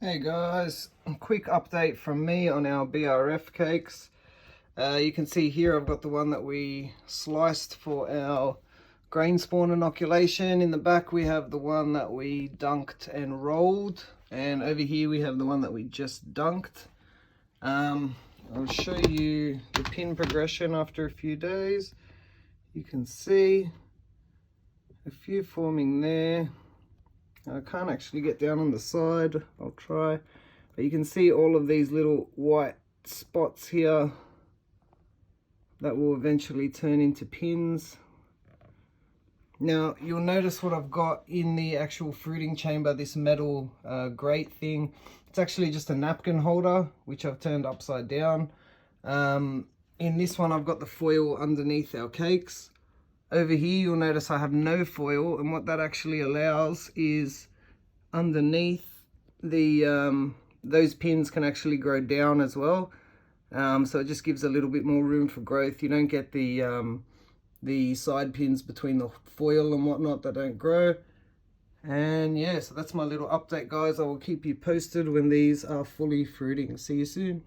Hey guys, a quick update from me on our BRF cakes. You can see here I've got the one that we sliced for our grain spawn inoculation. In the back we have the one that we dunked and rolled, and over here we have the one that we just dunked. I'll show you the pin progression after a few days. You can see a few forming there. I can't actually get down on the side, I'll try, but you can see all of these little white spots here that will eventually turn into pins. Now you'll notice what I've got in the actual fruiting chamber, this metal grate thing. It's actually just a napkin holder which I've turned upside down. In this one I've got the foil underneath our cakes. Over here you'll notice I have no foil, and what that actually allows is underneath the those pins can actually grow down as well. So it just gives a little bit more room for growth. You don't get the side pins between the foil and whatnot that don't grow. And yeah, so that's my little update, guys. I will keep you posted when these are fully fruiting. See you soon.